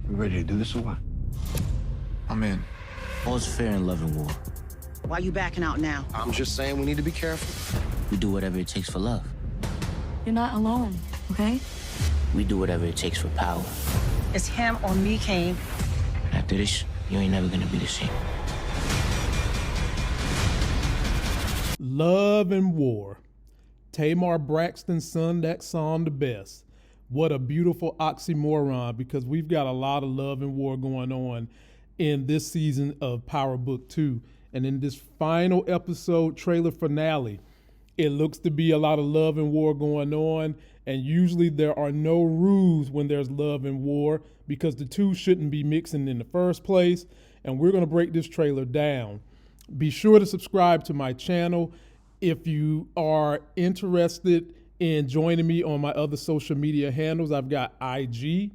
We ready to do this or what? I'm in. All's fair in love and war. Why you backing out now? I'm just saying we need to be careful. We do whatever it takes for love. You're not alone, okay? We do whatever it takes for power. It's him or me, Kane. After this, you ain't never gonna be the same. Love and War. Tamar Braxton sung that song the best. What a beautiful oxymoron, because we've got a lot of love and war going on in this season of Power Book 2. And in this final episode trailer finale, it looks to be a lot of love and war going on. And usually there are no rules when there's love and war, because the two shouldn't be mixing in the first place. And we're going to break this trailer down. Be sure to subscribe to my channel. If you are interested in joining me on my other social media handles, I've got IG,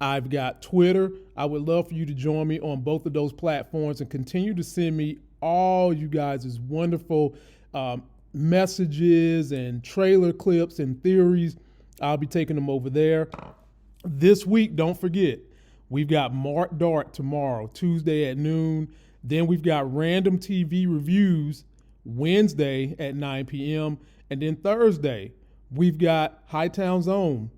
I've got Twitter. I would love for you to join me on both of those platforms and continue to send me all you guys' wonderful messages and trailer clips and theories. I'll be taking them over there. This week, don't forget, we've got Mark Dart tomorrow, Tuesday at noon. Then we've got Random TV Reviews Wednesday at 9 p.m. And then Thursday, we've got Hightown's own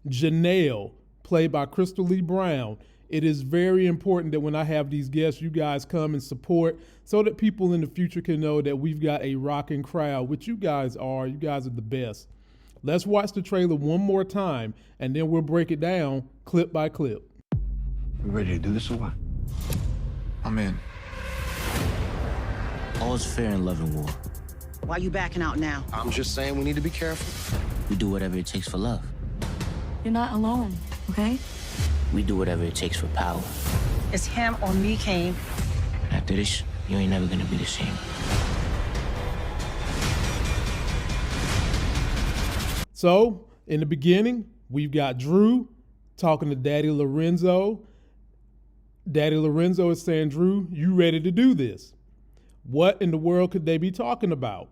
Janelle, played by Crystal Lee Brown. It is very important that when I have these guests, you guys come and support so that people in the future can know that we've got a rocking crowd, which you guys are. You guys are the best. Let's watch the trailer one more time, and then we'll break it down clip by clip. We ready to do this or what? I'm in. All's fair in love and war. Why you backing out now? I'm just saying we need to be careful. We do whatever it takes for love. You're not alone, okay? We do whatever it takes for power. It's him or me, Kane. After this, you ain't never gonna be the same. So, in the beginning, we've got Drew talking to Daddy Lorenzo. Daddy Lorenzo is saying, Drew, you ready to do this? What in the world could they be talking about?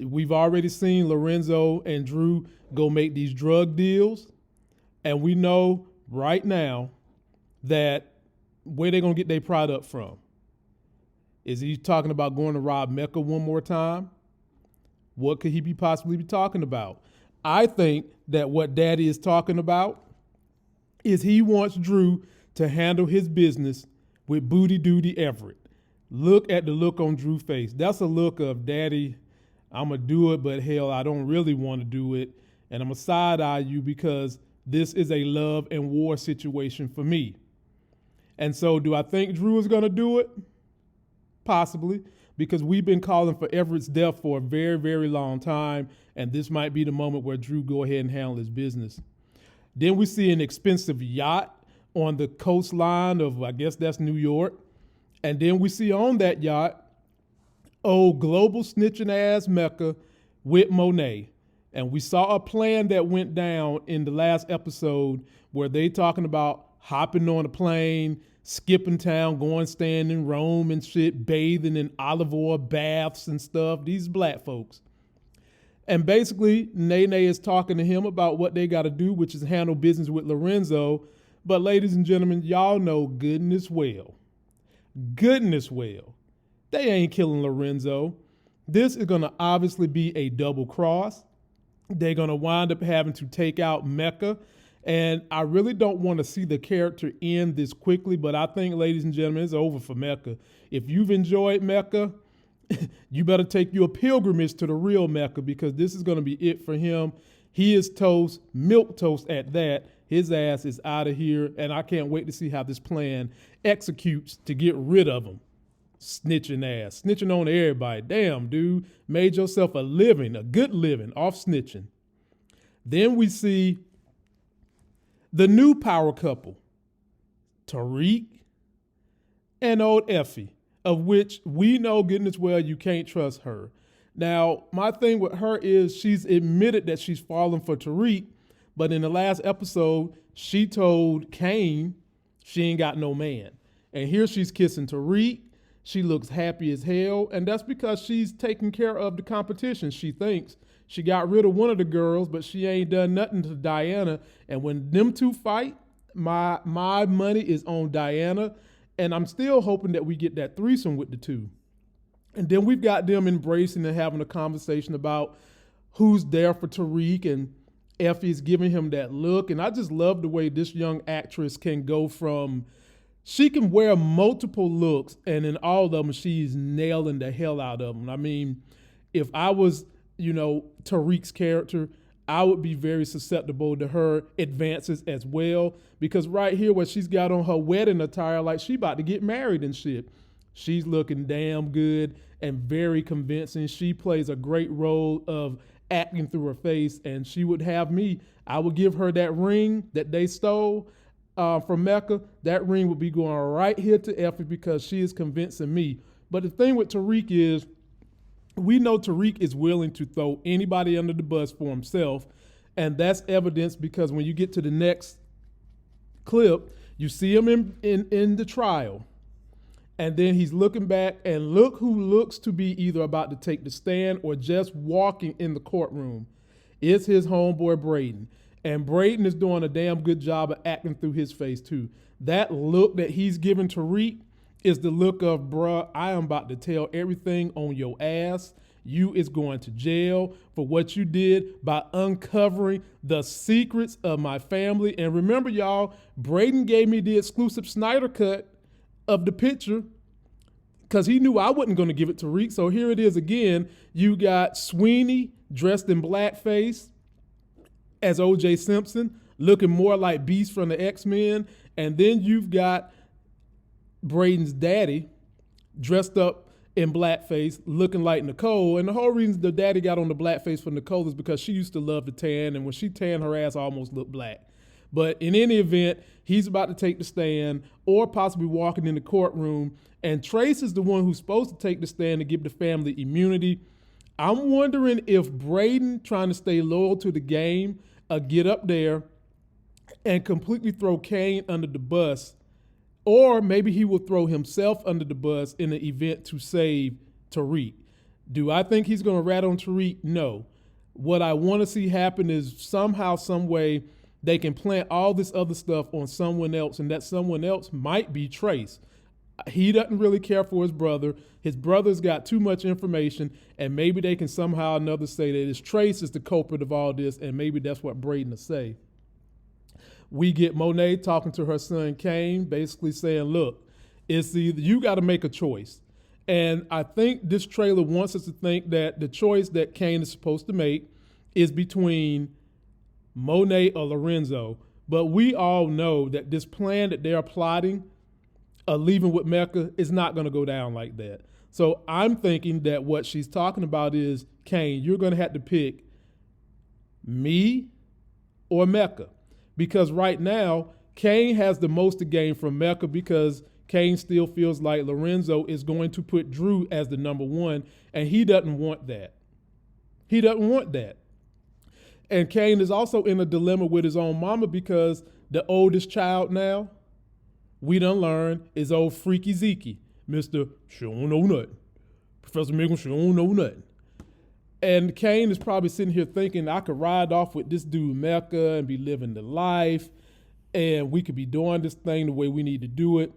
We've already seen Lorenzo and Drew go make these drug deals. And we know right now that where they're going to get their product from. Is he talking about going to rob Mecca one more time? What could he be possibly be talking about? I think that what Daddy is talking about is he wants Drew to handle his business with Booty Duty Everett. Look at the look on Drew's face. That's a look of, Daddy, I'm going to do it, but hell, I don't really want to do it. And I'm going to side eye you because this is a love and war situation for me. And so do I think Drew is going to do it? Possibly, because we've been calling for Everett's death for a very, very long time. And this might be the moment where Drew go ahead and handle his business. Then we see an expensive yacht on the coastline of, I guess that's New York. And then we see on that yacht, global snitching ass Mecca with Monet. And we saw a plan that went down in the last episode where they talking about hopping on a plane, skipping town, going staying in Rome and shit, bathing in olive oil baths and stuff. These black folks. And basically, Nene is talking to him about what they got to do, which is handle business with Lorenzo. But ladies and gentlemen, y'all know goodness well, they ain't killing Lorenzo. This is going to obviously be a double cross. They're going to wind up having to take out Mecca. And I really don't want to see the character end this quickly, but I think, ladies and gentlemen, it's over for Mecca. If you've enjoyed Mecca, you better take you a pilgrimage to the real Mecca, because this is going to be it for him. He is toast, milk toast at that. His ass is out of here, and I can't wait to see how this plan executes to get rid of him. Snitching ass, snitching on everybody. Damn, dude, made yourself a living, a good living off snitching. Then we see the new power couple, Tariq and old Effie, of which we know goodness well you can't trust her. Now, my thing with her is she's admitted that she's fallen for Tariq, but in the last episode, she told Kane she ain't got no man. And here she's kissing Tariq. She looks happy as hell, and that's because she's taking care of the competition. She thinks she got rid of one of the girls, but she ain't done nothing to Diana. And when them two fight, my money is on Diana, and I'm still hoping that we get that threesome with the two. And then we've got them embracing and having a conversation about who's there for Tariq, and Effie's giving him that look. And I just love the way this young actress can go from, she can wear multiple looks, and in all of them, she's nailing the hell out of them. I mean, if I was, Tariq's character, I would be very susceptible to her advances as well, because right here, what she's got on her wedding attire, like she about to get married and shit. She's looking damn good and very convincing. She plays a great role of acting through her face, and she would have me. I would give her that ring that they stole from Mecca. That ring would be going right here to Effie because she is convincing me. But the thing with Tariq is, we know Tariq is willing to throw anybody under the bus for himself, and that's evidence because when you get to the next clip, you see him in the trial. And then he's looking back, and look who looks to be either about to take the stand or just walking in the courtroom. It's his homeboy Braden. And Braden is doing a damn good job of acting through his face too. That look that he's giving Tariq is the look of, bruh, I am about to tell everything on your ass. You is going to jail for what you did by uncovering the secrets of my family. And remember, y'all, Braden gave me the exclusive Snyder cut of the picture because he knew I wasn't going to give it to Tariq. So here it is again. You got Sweeney dressed in blackface as O.J. Simpson, looking more like Beast from the X-Men. And then you've got Braden's daddy dressed up in blackface, looking like Nicole. And the whole reason the daddy got on the blackface for Nicole is because she used to love to tan, and when she tanned, her ass almost looked black. But in any event, he's about to take the stand or possibly walking in the courtroom. And Trace is the one who's supposed to take the stand to give the family immunity. I'm wondering if Braden, trying to stay loyal to the game, get up there and completely throw Kane under the bus, or maybe he will throw himself under the bus in an event to save Tariq. Do I think he's going to rat on Tariq? No. What I want to see happen is somehow, some way, they can plant all this other stuff on someone else, and that someone else might be Trace. He doesn't really care for his brother. His brother's got too much information, and maybe they can somehow or another say that it's Trace is the culprit of all this, and maybe that's what Braden will say. We get Monet talking to her son Kane, basically saying, look, it's either you got to make a choice. And I think this trailer wants us to think that the choice that Kane is supposed to make is between Monet or Lorenzo. But we all know that this plan that they're plotting, leaving with Mecca, is not going to go down like that. So I'm thinking that what she's talking about is, Kane, you're going to have to pick me or Mecca. Because right now, Kane has the most to gain from Mecca because Kane still feels like Lorenzo is going to put Drew as the number one, and he doesn't want that. He doesn't want that. And Kane is also in a dilemma with his own mama because the oldest child now, we done learned, is old Freaky Zeke, Mr. She don't know nothing. Professor Miggle, she don't know nothing. And Kane is probably sitting here thinking, I could ride off with this dude Mecca and be living the life, and we could be doing this thing the way we need to do it.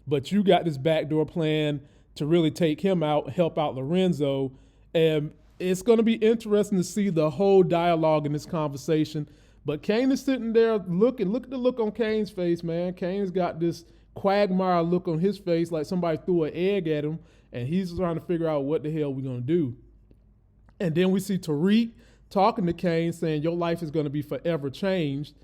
But you got this backdoor plan to really take him out, help out Lorenzo. And it's going to be interesting to see the whole dialogue in this conversation. But Kane is sitting there looking. Look at the look on Kane's face, man. Kane's got this quagmire look on his face like somebody threw an egg at him, and he's trying to figure out what the hell we're going to do. And then we see Tariq talking to Kane saying your life is going to be forever changed.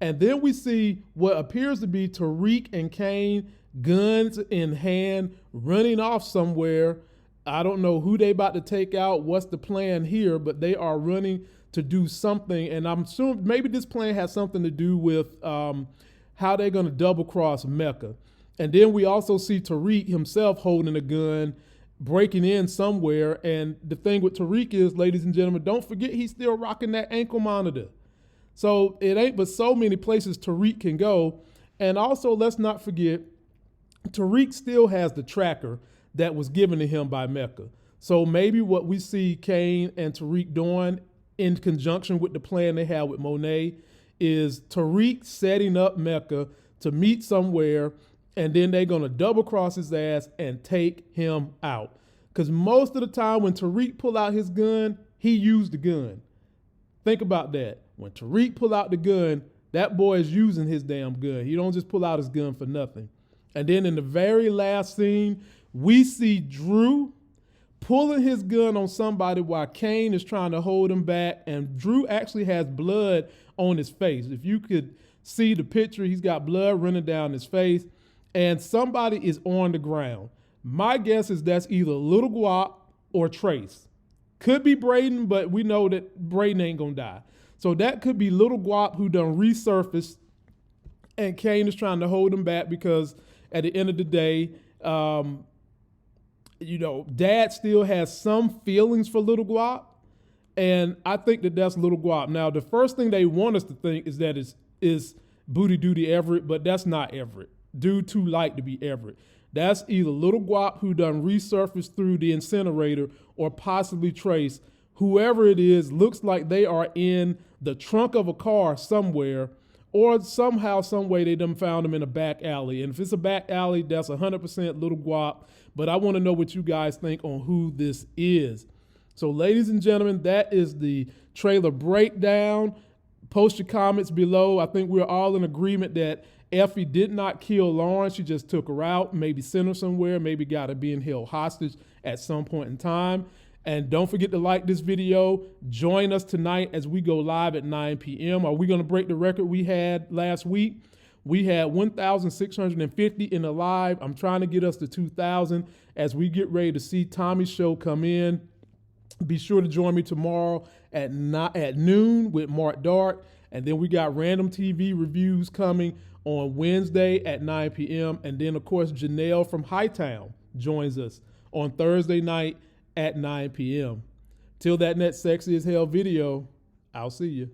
And then we see what appears to be Tariq and Kane, guns in hand, running off somewhere. I don't know who they about to take out, what's the plan here, but they are running to do something. And I'm assuming maybe this plan has something to do with how they're going to double cross Mecca. And then we also see Tariq himself holding a gun, breaking in somewhere. And the thing with Tariq is, ladies and gentlemen, don't forget he's still rocking that ankle monitor. So it ain't but so many places Tariq can go. And also, let's not forget, Tariq still has the tracker that was given to him by Mecca. So maybe what we see Kane and Tariq doing in conjunction with the plan they have with Monet is Tariq setting up Mecca to meet somewhere, and then they're going to double cross his ass and take him out. Because most of the time when Tariq pull out his gun, he used the gun. Think about that. When Tariq pull out the gun, that boy is using his damn gun. He don't just pull out his gun for nothing. And then in the very last scene, we see Drew pulling his gun on somebody while Kane is trying to hold him back, and Drew actually has blood on his face. If you could see the picture, he's got blood running down his face, and somebody is on the ground. My guess is that's either Lil Guap or Trace. Could be Braden, but we know that Braden ain't gonna die. So that could be Lil Guap who done resurfaced, and Kane is trying to hold him back because at the end of the day, Dad still has some feelings for Lil Guap, and I think that that's Lil Guap. Now, the first thing they want us to think is that is Booty Duty Everett, but that's not Everett. Dude too light to be Everett. That's either Lil Guap who done resurfaced through the incinerator, or possibly Trace. Whoever it is, looks like they are in the trunk of a car somewhere, or somehow, some way they done found them in a back alley. And if it's a back alley, that's 100% Lil Guap. But I want to know what you guys think on who this is. So ladies and gentlemen, that is the trailer breakdown. Post your comments below. I think we're all in agreement that Effie did not kill Lauren. She just took her out, maybe sent her somewhere, maybe got her being held hostage at some point in time. And don't forget to like this video. Join us tonight as we go live at 9 p.m. Are we going to break the record we had last week? We had 1,650 in the live. I'm trying to get us to 2,000 as we get ready to see Tommy's show come in. Be sure to join me tomorrow at noon with Mark Dart. And then we got random TV reviews coming on Wednesday at 9 p.m. And then, of course, Janelle from Hightown joins us on Thursday night at 9 p.m. Till that next sexy as hell video, I'll see you.